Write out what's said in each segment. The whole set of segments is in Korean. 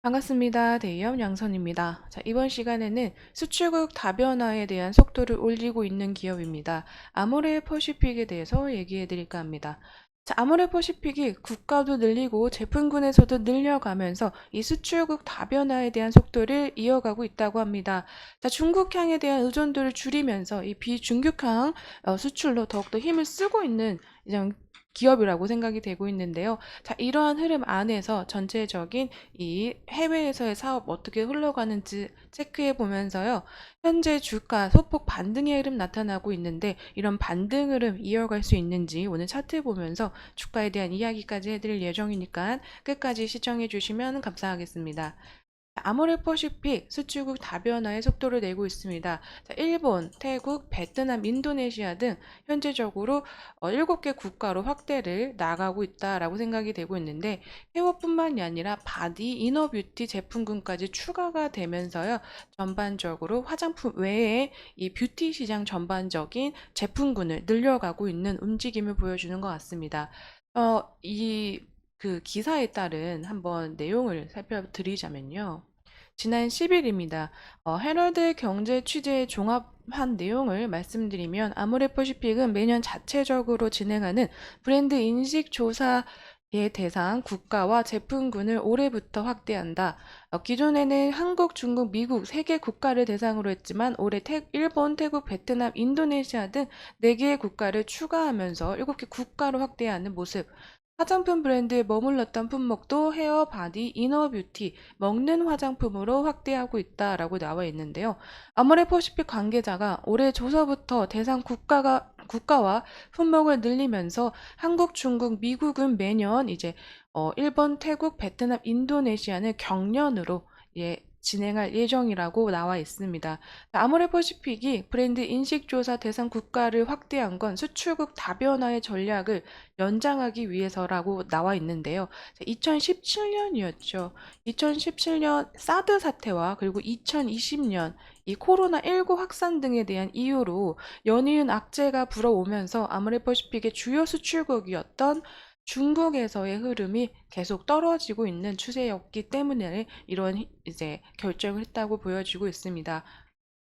반갑습니다. 대이업 양선입니다. 자, 이번 시간에는 수출국 다변화에 대한 속도를 올리고 있는 기업입니다. 아모레 퍼시픽에 대해서 얘기해 드릴까 합니다. 자, 아모레 퍼시픽이 국가도 늘리고 제품군에서도 늘려가면서 이 수출국 다변화에 대한 속도를 이어가고 있다고 합니다. 자, 중국향에 대한 의존도를 줄이면서 이 비중국향 수출로 더욱더 힘을 쓰고 있는 이런 기업이라고 생각이 되고 있는데요. 자, 이러한 흐름 안에서 전체적인 이 해외에서의 사업 어떻게 흘러가는지 체크해 보면서요. 현재 주가 소폭 반등의 흐름 나타나고 있는데 이런 반등 흐름 이어갈 수 있는지 오늘 차트 보면서 주가에 대한 이야기까지 해드릴 예정이니까 끝까지 시청해 주시면 감사하겠습니다. 아모레퍼시픽 수출국 다변화의 속도를 내고 있습니다. 자, 일본, 태국, 베트남, 인도네시아 등 현재적으로 7개 국가로 확대를 나가고 있다라고 생각이 되고 있는데 헤어뿐만이 아니라 바디, 이너뷰티 제품군까지 추가가 되면서요. 전반적으로 화장품 외에 이 뷰티 시장 전반적인 제품군을 늘려가고 있는 움직임을 보여주는 것 같습니다. 이 기사에 따른 한번 내용을 살펴드리자면요. 지난 10일입니다. 헤럴드 경제 취재 종합한 내용을 말씀드리면 아모레퍼시픽은 매년 자체적으로 진행하는 브랜드 인식 조사의 대상 국가와 제품군을 올해부터 확대한다. 기존에는 한국, 중국, 미국 3개 국가를 대상으로 했지만 올해 일본, 태국, 베트남, 인도네시아 등 4개의 국가를 추가하면서 7개 국가로 확대하는 모습. 화장품 브랜드에 머물렀던 품목도 헤어, 바디, 이너뷰티, 먹는 화장품으로 확대하고 있다라고 나와 있는데요. 아모레퍼시픽 관계자가 올해 조사부터 대상 국가와 품목을 늘리면서 한국, 중국, 미국은 매년 이제 일본, 태국, 베트남, 인도네시아는 경년으로 진행할 예정이라고 나와 있습니다. 아모레퍼시픽이 브랜드 인식조사 대상 국가를 확대한 건 수출국 다변화의 전략을 연장하기 위해서라고 나와 있는데요. 2017년이었죠. 2017년 사드 사태와 그리고 2020년 이 코로나19 확산 등에 대한 이유로 연이은 악재가 불어오면서 아모레퍼시픽의 주요 수출국이었던 중국에서의 흐름이 계속 떨어지고 있는 추세였기 때문에 이런 이제 결정을 했다고 보여지고 있습니다.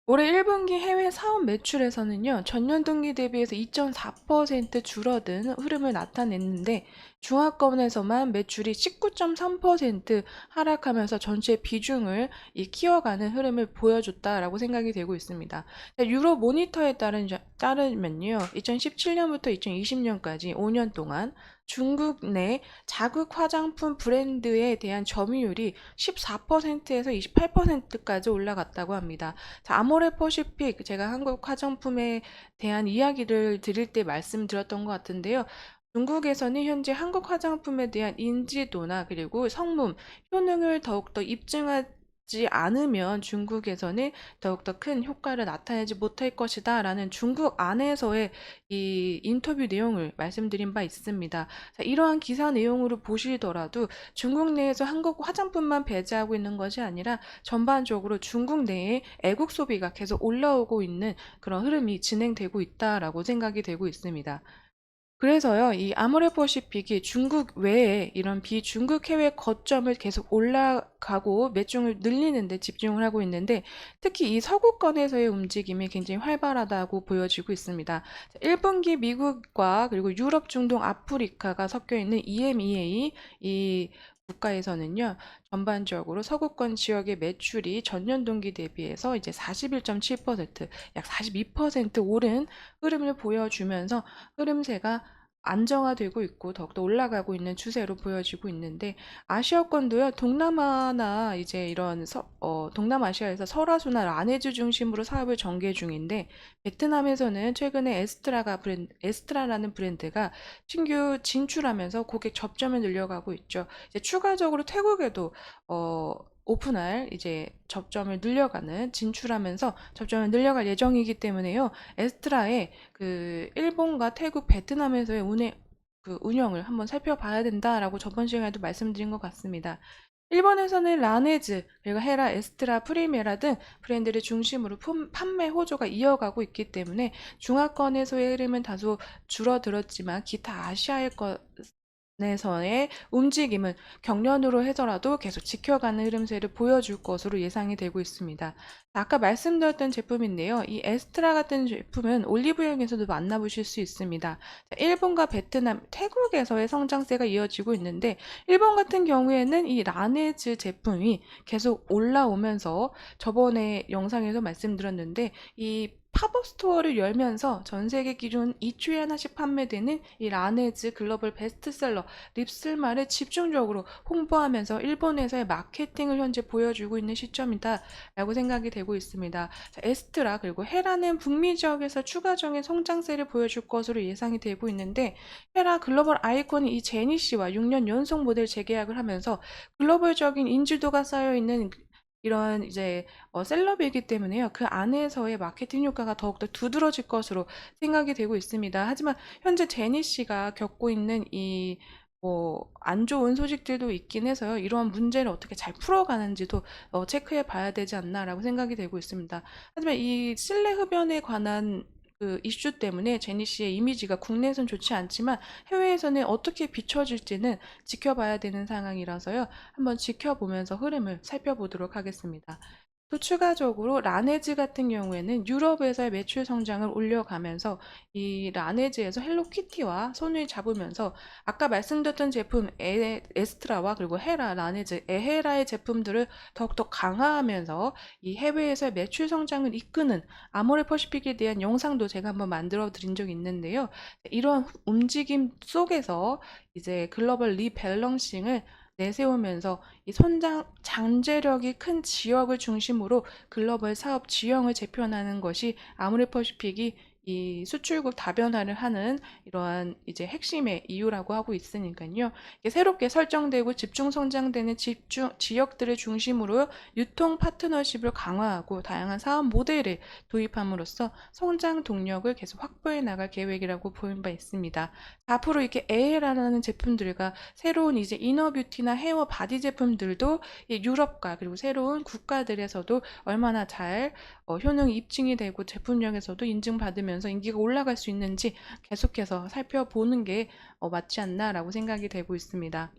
올해 1분기 해외 사업 매출에서는요, 전년 동기 대비해서 2.4% 줄어든 흐름을 나타냈는데, 중화권에서만 매출이 19.3% 하락하면서 전체 비중을 키워가는 흐름을 보여줬다라고 생각이 되고 있습니다. 유로 모니터에 따르면요, 2017년부터 2020년까지 5년 동안 중국 내 자국 화장품 브랜드에 대한 점유율이 14%에서 28%까지 올라갔다고 합니다. 자, 아모레퍼시픽 제가 한국 화장품에 대한 이야기를 드릴 때 말씀드렸던 것 같은데요. 중국에서는 현재 한국 화장품에 대한 인지도나 그리고 성분, 효능을 더욱더 입증하지 않으면 중국에서는 더욱더 큰 효과를 나타내지 못할 것이다 라는 중국 안에서의 이 인터뷰 내용을 말씀드린 바 있습니다. 자, 이러한 기사 내용으로 보시더라도 중국 내에서 한국 화장품만 배제하고 있는 것이 아니라 전반적으로 중국 내에 애국 소비가 계속 올라오고 있는 그런 흐름이 진행되고 있다라고 생각이 되고 있습니다. 그래서요, 이 아모레퍼시픽이 중국 외에 이런 비중국 해외 거점을 계속 올라가고 매중을 늘리는 데 집중을 하고 있는데 특히 이 서구권에서의 움직임이 굉장히 활발하다고 보여지고 있습니다. 1분기 미국과 그리고 유럽, 중동, 아프리카가 섞여 있는 EMEA 이 국가에서는요, 전반적으로 서구권 지역의 매출이 전년 동기 대비해서 이제 41.7%, 약 42% 오른 흐름을 보여주면서 흐름세가 안정화되고 있고 더욱더 올라가고 있는 추세로 보여지고 있는데 아시아권도요 동남아나 이제 이런 동남아시아에서 설화수나 라네즈 중심으로 사업을 전개 중인데 베트남에서는 최근에 에스트라라는 브랜드가 신규 진출하면서 고객 접점을 늘려가고 있죠. 이제 추가적으로 태국에도 오픈할 이제 접점을 늘려가는 진출하면서 접점을 늘려갈 예정이기 때문에요. 에스트라의 일본과 태국, 베트남에서의 운영을 한번 살펴봐야 된다라고 저번 시간에도 말씀드린 것 같습니다. 일본에서는 라네즈, 그리고 헤라, 에스트라, 프리메라 등 브랜드를 중심으로 판매 호조가 이어가고 있기 때문에 중화권에서의 흐름은 다소 줄어들었지만 기타 에서의 움직임은 경련으로 해서라도 계속 지켜가는 흐름세를 보여줄 것으로 예상이 되고 있습니다. 아까 말씀드렸던 제품인데요. 이 에스트라 같은 제품은 올리브영에서도 만나보실 수 있습니다. 일본과 베트남, 태국에서의 성장세가 이어지고 있는데 일본 같은 경우에는 이 라네즈 제품이 계속 올라오면서 저번에 영상에서 말씀드렸는데 이 팝업 스토어를 열면서 전 세계 기준 2주에 하나씩 판매되는 이 라네즈 글로벌 베스트셀러 립슬마를 집중적으로 홍보하면서 일본에서의 마케팅을 현재 보여주고 있는 시점이다 라고 생각이 되고 있습니다. 자, 에스트라 그리고 헤라는 북미 지역에서 추가적인 성장세를 보여줄 것으로 예상이 되고 있는데 헤라 글로벌 아이콘이 이 제니씨와 6년 연속 모델 재계약을 하면서 글로벌적인 인지도가 쌓여있는 이런 이제 셀럽이기 때문에요. 그 안에서의 마케팅 효과가 더욱더 두드러질 것으로 생각이 되고 있습니다. 하지만 현재 제니 씨가 겪고 있는 이 안 좋은 소식들도 있긴 해서요. 이러한 문제를 어떻게 잘 풀어가는지도 체크해 봐야 되지 않나라고 생각이 되고 있습니다. 하지만 이 실내 흡연에 관한 그 이슈 때문에 제니 씨의 이미지가 국내에선 좋지 않지만 해외에서는 어떻게 비춰질지는 지켜봐야 되는 상황이라서요. 한번 지켜보면서 흐름을 살펴보도록 하겠습니다. 또 추가적으로 라네즈 같은 경우에는 유럽에서의 매출 성장을 올려가면서 이 라네즈에서 헬로키티와 손을 잡으면서 아까 말씀드렸던 제품 에스트라와 그리고 헤라, 라네즈, 에헤라의 제품들을 더욱더 강화하면서 이 해외에서의 매출 성장을 이끄는 아모레퍼시픽에 대한 영상도 제가 한번 만들어 드린 적이 있는데요. 이러한 움직임 속에서 이제 글로벌 리밸런싱을 내세우면서 이 선장 잠재력이 큰 지역을 중심으로 글로벌 사업 지형을 재편하는 것이 아모레퍼시픽이 이 수출국 다변화를 하는 이러한 이제 핵심의 이유라고 하고 있으니까요. 새롭게 설정되고 집중 성장되는 지역들을 중심으로 유통 파트너십을 강화하고 다양한 사업 모델을 도입함으로써 성장 동력을 계속 확보해 나갈 계획이라고 보인 바 있습니다. 앞으로 이렇게 에헤라라는 제품들과 새로운 이제 이너뷰티나 헤어 바디 제품들도 유럽과 그리고 새로운 국가들에서도 얼마나 잘 효능 입증이 되고 제품력에서도 인증받으면서 인기가 올라갈 수 있는지 계속해서 살펴보는 게 맞지 않나라고 생각이 되고 있습니다.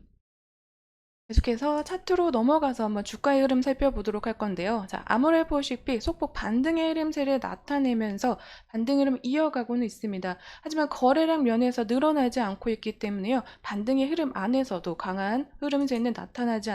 계속해서 차트로 넘어가서 한번 주가의 흐름 살펴보도록 할 건데요. 자, 아모레퍼시픽 속폭 반등의 흐름세를 나타내면서 반등 흐름 이어가고는 있습니다. 하지만 거래량 면에서 늘어나지 않고 있기 때문에요. 반등의 흐름 안에서도 강한 흐름세는 나타나지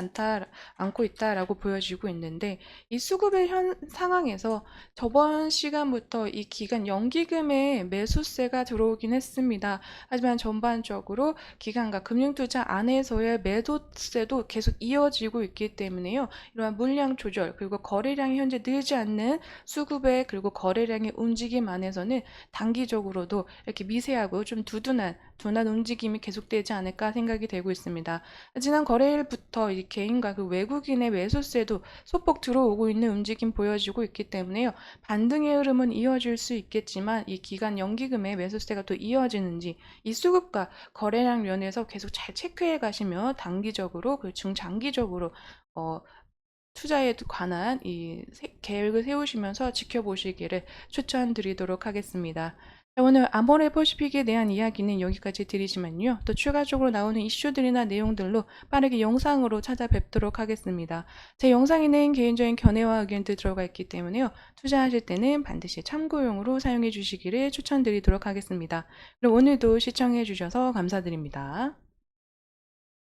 않고 있다라고 보여지고 있는데 이 수급의 상황에서 저번 시간부터 이 기간 연기금의 매수세가 들어오긴 했습니다. 하지만 전반적으로 기관과 금융투자 안에서의 매도세도 계속 이어지고 있기 때문에요. 이러한 물량 조절 그리고 거래량이 현재 늘지 않는 수급의 그리고 거래량의 움직임 안에서는 단기적으로도 이렇게 미세하고 좀 둔한 움직임이 계속되지 않을까 생각이 되고 있습니다. 지난 거래일부터 이 개인과 그 외국인의 매수세도 소폭 들어오고 있는 움직임 보여지고 있기 때문에요. 반등의 흐름은 이어질 수 있겠지만 이 기간 연기금의 매수세가 또 이어지는지 이 수급과 거래량 면에서 계속 잘 체크해 가시며 단기적으로 그리고 중장기적으로 투자에 관한 이 계획을 세우시면서 지켜보시기를 추천드리도록 하겠습니다. 자, 오늘 아모레퍼시픽에 대한 이야기는 여기까지 드리지만요. 또 추가적으로 나오는 이슈들이나 내용들로 빠르게 영상으로 찾아뵙도록 하겠습니다. 제 영상에는 개인적인 견해와 의견도 들어가 있기 때문에요. 투자하실 때는 반드시 참고용으로 사용해 주시기를 추천드리도록 하겠습니다. 그럼 오늘도 시청해 주셔서 감사드립니다.